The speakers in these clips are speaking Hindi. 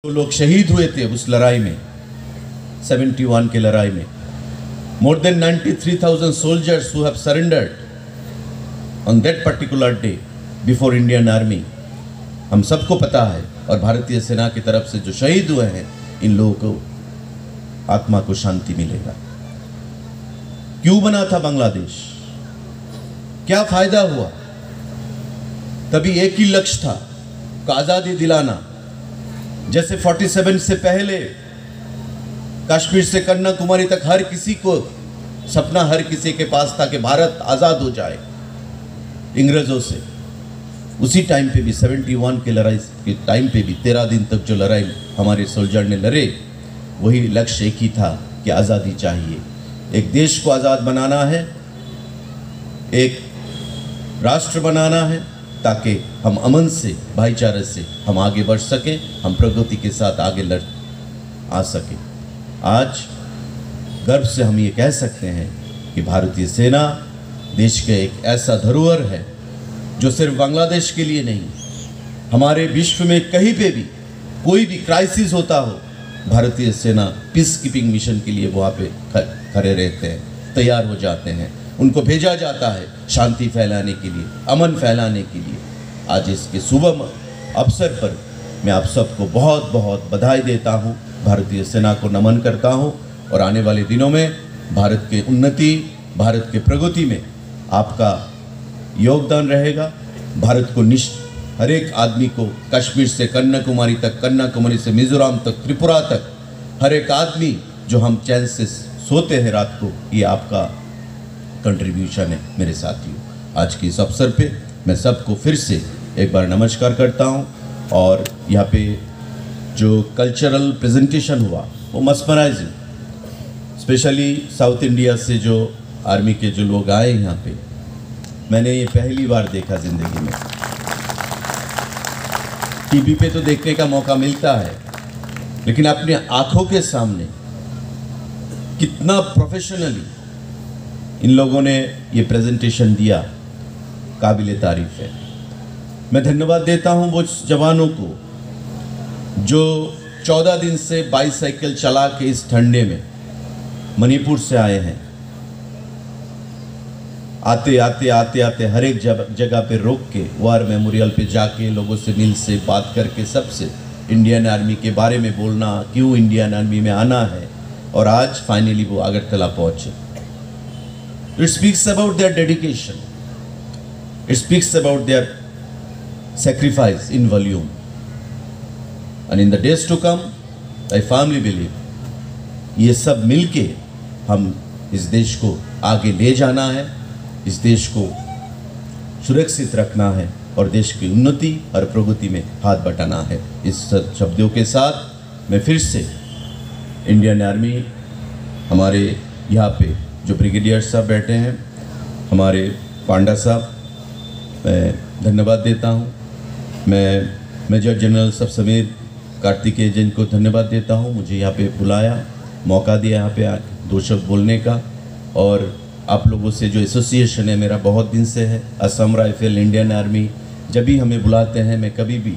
वो लोग शहीद हुए थे उस लड़ाई में, 71 की लड़ाई में। More than 93,000 soldiers who have surrendered on that particular day before Indian Army, हम सबको पता है। और भारतीय सेना की तरफ से जो शहीद हुए हैं, इन लोगों को आत्मा को शांति मिलेगा। क्यों बना था बांग्लादेश? क्या फायदा हुआ? तभी एक ही लक्ष्य था, आज़ादी दिलाना। जैसे 47 से पहले कश्मीर से कन्याकुमारी तक हर किसी को सपना, हर किसी के पास था कि भारत आज़ाद हो जाए इंग्रेज़ों से। उसी टाइम पे भी 71 की लड़ाई के टाइम पे भी 13 दिन तक जो लड़ाई हमारे सोल्जर ने लड़े, वही लक्ष्य एक ही था कि आज़ादी चाहिए। एक देश को आज़ाद बनाना है, एक राष्ट्र बनाना है, ताकि हम अमन से, भाईचारे से हम आगे बढ़ सकें, हम प्रगति के साथ आगे आ सकें। आज गर्व से हम ये कह सकते हैं कि भारतीय सेना देश के एक ऐसा धरोहर है जो सिर्फ बांग्लादेश के लिए नहीं, हमारे विश्व में कहीं पे भी कोई भी क्राइसिस होता हो, भारतीय सेना पीस कीपिंग मिशन के लिए वहाँ पे खड़े रहते हैं, तैयार हो जाते हैं। उनको भेजा जाता है शांति फैलाने के लिए, अमन फैलाने के लिए। आज इसके शुभ अवसर पर मैं आप सबको बहुत बहुत बधाई देता हूँ, भारतीय सेना को नमन करता हूँ। और आने वाले दिनों में भारत के उन्नति, भारत के प्रगति में आपका योगदान रहेगा। भारत को हर एक आदमी को, कश्मीर से कन्याकुमारी तक, कन्याकुमारी से मिजोरम तक, त्रिपुरा तक, हर एक आदमी जो हम चैन से सोते हैं रात को, ये आपका कंट्रीब्यूशन है मेरे साथियों। आज के इस अवसर पे मैं सबको फिर से एक बार नमस्कार करता हूँ। और यहाँ पे जो कल्चरल प्रेजेंटेशन हुआ वो मस्मराइजिंग, स्पेशली साउथ इंडिया से जो आर्मी के जो लोग आए यहाँ पे, मैंने ये पहली बार देखा ज़िंदगी में। टीवी पे तो देखने का मौका मिलता है, लेकिन अपने आँखों के सामने कितना प्रोफेशनली इन लोगों ने ये प्रेजेंटेशन दिया, काबिले तारीफ़ है। मैं धन्यवाद देता हूँ वो जवानों को जो 14 दिन से बाईसाइकिल चला के इस ठंडे में मणिपुर से आए हैं। आते आते हर एक जगह पे रोक के, वार मेमोरियल पे जाके लोगों से मिल से बात करके, सबसे इंडियन आर्मी के बारे में बोलना, क्यों इंडियन आर्मी में आना है, और आज फाइनली वो अगरतला पहुंचे। It speaks about their dedication. It speaks about their sacrifice in volume. And in the days to come, I firmly believe ये सब मिलके हम इस देश को आगे ले जाना है, इस देश को सुरक्षित रखना है और देश की उन्नति और प्रगति में हाथ बटाना है। इस शब्दों के साथ मैं फिर से इंडियन आर्मी, हमारे यहाँ पे जो ब्रिगेडियर साहब बैठे हैं, हमारे पांडा साहब, मैं धन्यवाद देता हूँ। मैं मेजर जनरल सब समीर कार्तिकेय जैन को धन्यवाद देता हूँ, मुझे यहाँ पे बुलाया, मौका दिया यहाँ पे दो शब्द बोलने का। और आप लोगों से जो एसोसिएशन है मेरा बहुत दिन से है, असम राइफल, इंडियन आर्मी, जब भी हमें बुलाते हैं मैं कभी भी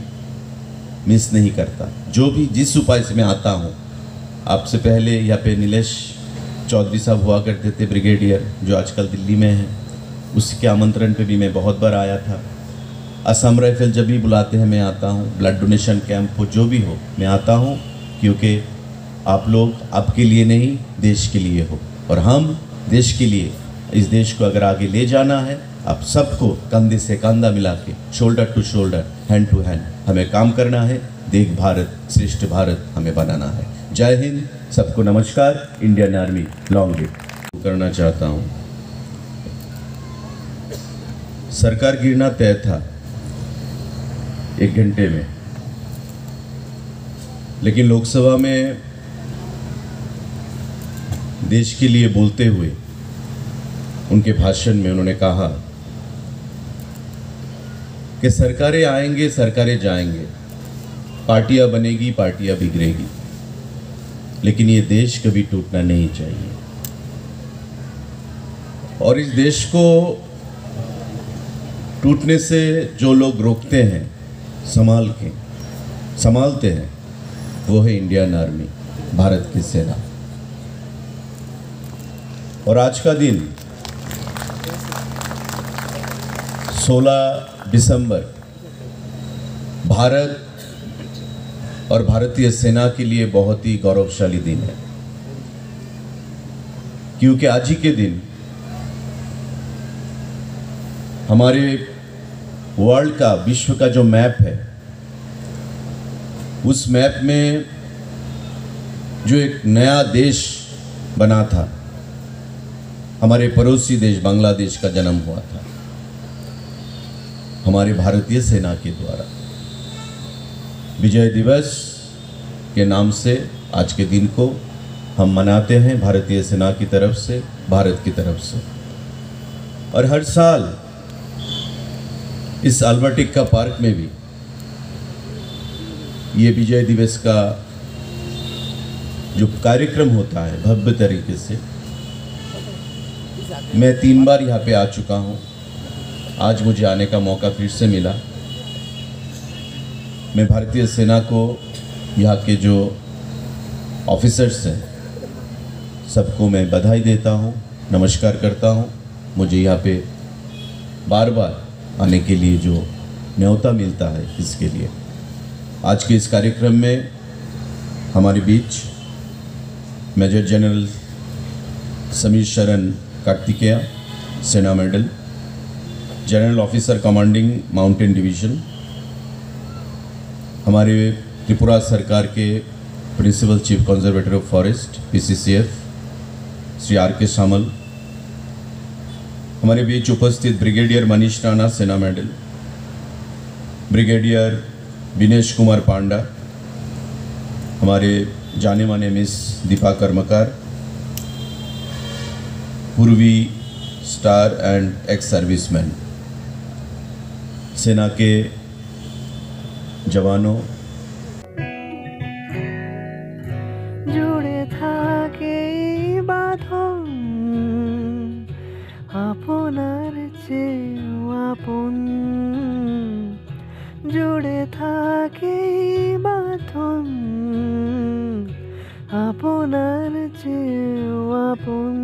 मिस नहीं करता। जो भी जिस उपाय से मैं आता हूँ, आपसे पहले यहाँ पे नीलेश चौधरी साहब हुआ करते थे ब्रिगेडियर, जो आजकल दिल्ली में हैं, उसके आमंत्रण पे भी मैं बहुत बार आया था। असम राइफल जब भी बुलाते हैं मैं आता हूँ, ब्लड डोनेशन कैंप हो, जो भी हो मैं आता हूँ, क्योंकि आप लोग आपके लिए नहीं देश के लिए हो, और हम देश के लिए, इस देश को अगर आगे ले जाना है, आप सबको कंधे से कंधा मिला के, shoulder to shoulder, hand to hand हमें काम करना है। देख भारत, श्रेष्ठ भारत हमें बनाना है। जय हिंद, सबको नमस्कार। इंडियन आर्मी लॉन्ग लिव करना चाहता हूँ। सरकार गिरना तय था 1 घंटे में, लेकिन लोकसभा में देश के लिए बोलते हुए उनके भाषण में उन्होंने कहा कि सरकारें आएंगे, सरकारें जाएंगे, पार्टियां बनेगी, पार्टियां बिगड़ेगी, लेकिन ये देश कभी टूटना नहीं चाहिए। और इस देश को टूटने से जो लोग रोकते हैं, संभालते हैं, वो है इंडियन आर्मी, भारत की सेना। और आज का दिन 16 दिसंबर भारत और भारतीय सेना के लिए बहुत ही गौरवशाली दिन है, क्योंकि आज ही के दिन हमारे वर्ल्ड का, विश्व का जो मैप है, उस मैप में जो एक नया देश बना था, हमारे पड़ोसी देश बांग्लादेश का जन्म हुआ था हमारे भारतीय सेना के द्वारा। विजय दिवस के नाम से आज के दिन को हम मनाते हैं भारतीय सेना की तरफ से, भारत की तरफ से। और हर साल इस अल्बर्ट एक्का पार्क में भी ये विजय दिवस का जो कार्यक्रम होता है भव्य तरीके से, मैं 3 बार यहाँ पे आ चुका हूँ। आज मुझे आने का मौका फिर से मिला। मैं भारतीय सेना को, यहाँ के जो ऑफिसर्स हैं, सबको मैं बधाई देता हूँ, नमस्कार करता हूँ। मुझे यहाँ पे बार बार आने के लिए जो न्योता मिलता है, इसके लिए। आज के इस कार्यक्रम में हमारे बीच मेजर जनरल समीर शरण कार्तिकेया, सेना medal, general officer commanding mountain division, हमारे त्रिपुरा सरकार के principal chief conservator of forest PCCF Shri RK Samal, हमारे बीच उपस्थित ब्रिगेडियर मनीष राणा, सेना मेडल, ब्रिगेडियर विनेश कुमार पांडा, हमारे जाने माने मिस दीपा कर्मकार, पूर्वी स्टार एंड एक्स सर्विसमैन, सेना के जवानों, जुड़े থাকে বাঁধন আপনার চেয়েও আপন, জুড়ে থাকে বাঁধন আপনার চেয়েও আপন।